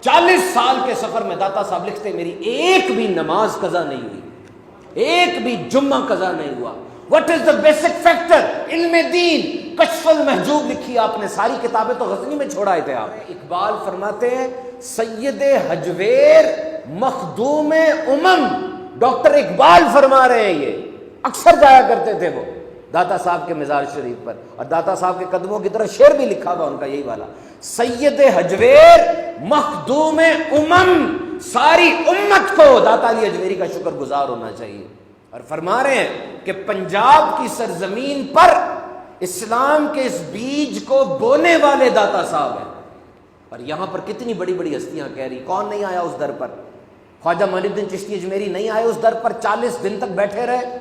40 سال کے سفر میں داتا صاحب لکھتے میری ایک بھی نماز قضا نہیں ہوئی، ایک بھی جمعہ قضا نہیں ہوا۔ What is the basic factor؟ علم دین، کشف المحجوب لکھی آپ نے، ساری کتابیں تو غزنی میں چھوڑ آئے تھے آپ۔ اقبال فرماتے ہیں سید حجویر مخدوم امم، ڈاکٹر اقبال فرما رہے ہیں، یہ اکثر جایا کرتے تھے وہ داتا صاحب کے مزار شریف پر، اور داتا صاحب کے قدموں کی طرف شعر بھی لکھا ہوا ان کا یہی والا، سید حجویر مخدوم امم، ساری امت کو داتا علی اجمیری کا شکر گزار ہونا چاہیے۔ اور فرما رہے ہیں کہ پنجاب کی سرزمین پر اسلام کے اس بیج کو بونے والے داتا صاحب ہیں، اور یہاں پر کتنی بڑی بڑی ہستیاں کہہ رہی، کون نہیں آیا اس در پر؟ خواجہ معین الدین چشتی اجمیری نہیں آئے اس در پر، 40 دن تک بیٹھے رہے۔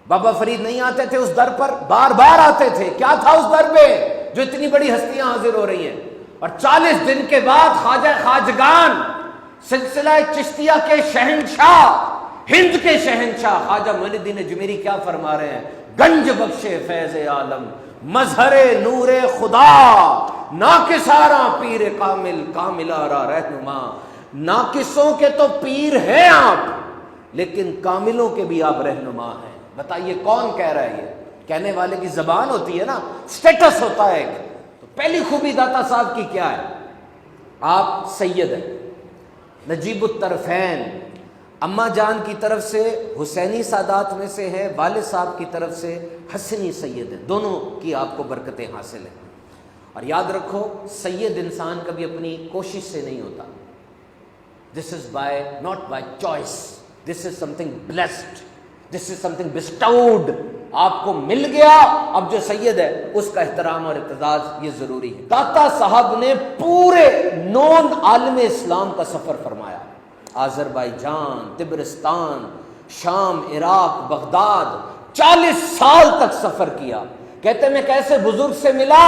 بابا فرید نہیں آتے تھے اس در پر، بار بار آتے تھے، کیا تھا اس در پہ جو اتنی بڑی ہستیاں حاضر ہو رہی ہیں؟ اور 40 دن کے بعد خواجہ خواجگان، سلسلہ چشتیہ کے شہنشاہ، ہند کے شہنشاہ خواجہ معین الدین اجمیری کیا فرما رہے ہیں؟ گنج بخش فیض عالم، مظہر نور خدا، ناکساراں پیر کامل، کامل آرا رہنما۔ ناقصوں کے تو پیر ہیں آپ، لیکن کاملوں کے بھی آپ رہنما ہیں۔ بتائیے کون کہہ رہا ہے؟ یہ کہنے والے کی زبان ہوتی ہے نا، سٹیٹس ہوتا ہے ایک۔ تو پہلی خوبی داتا صاحب کی کیا ہے؟ آپ سید ہیں، نجیب الطرفین، اماں جان کی طرف سے حسینی سادات میں سے ہے، والد صاحب کی طرف سے حسنی سید ہیں، دونوں کی آپ کو برکتیں حاصل ہیں۔ اور یاد رکھو سید انسان کبھی اپنی کوشش سے نہیں ہوتا، this is by not by choice, this is something blessed, this is something bestowed, آپ کو مل گیا۔ اب جو سید ہے اس کا احترام اور اعتزاز یہ ضروری ہے۔ داتا صاحب نے پورے نون عالم اسلام کا سفر فرمایا، آذربائیجان، تبرستان، شام، عراق، بغداد، 40 سال تک سفر کیا۔ کہتے میں کیسے بزرگ سے ملا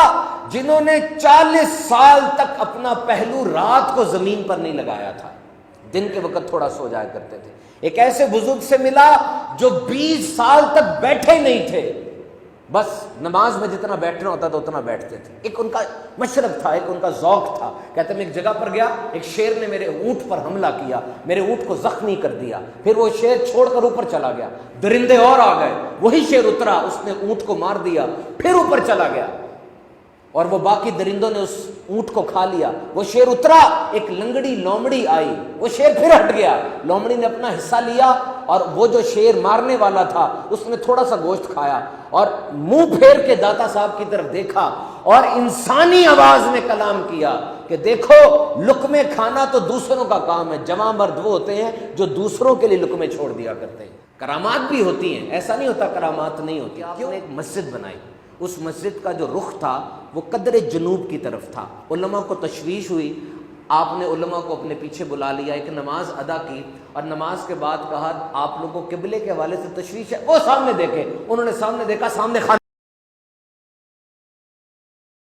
جنہوں نے 40 سال تک اپنا پہلو رات کو زمین پر نہیں لگایا تھا، دن کے وقت تھوڑا سو جایا کرتے تھے۔ ایک ایسے بزرگ سے ملا جو 20 سال تک بیٹھے نہیں تھے، بس نماز میں جتنا بیٹھنا ہوتا تھا اتنا بیٹھتے تھے۔ ایک ان کا مشرب تھا، ایک ان کا ذوق تھا۔ کہتے میں ایک جگہ پر گیا، ایک شیر نے میرے اونٹ پر حملہ کیا، میرے اونٹ کو زخمی کر دیا، پھر وہ شیر چھوڑ کر اوپر چلا گیا، درندے اور آ گئے، وہی شیر اترا، اس نے اونٹ کو مار دیا، پھر اوپر چلا گیا، اور وہ باقی درندوں نے اس اونٹ کو کھا لیا۔ وہ شیر اترا، ایک لنگڑی لومڑی آئی، وہ شیر پھر ہٹ گیا، لومڑی نے اپنا حصہ لیا، اور وہ جو شیر مارنے والا تھا اس نے تھوڑا سا گوشت کھایا، اور منہ پھیر کے داتا صاحب کی طرف دیکھا اور انسانی آواز میں کلام کیا کہ دیکھو لقمے کھانا تو دوسروں کا کام ہے، جواں مرد وہ ہوتے ہیں جو دوسروں کے لیے لقمے چھوڑ دیا کرتے ہیں۔ کرامات بھی ہوتی ہیں، ایسا نہیں ہوتا کرامات نہیں ہوتی۔ آپ نے ایک مسجد بنائی، اس مسجد کا جو رخ تھا وہ قدر جنوب کی طرف تھا۔ علماء کو تشویش ہوئی، آپ نے علماء کو اپنے پیچھے بلا لیا، ایک نماز ادا کی، اور نماز کے بعد کہا آپ لوگوں کو قبلے کے حوالے سے تشویش ہے، وہ سامنے دیکھے۔ انہوں نے سامنے دیکھا، سامنے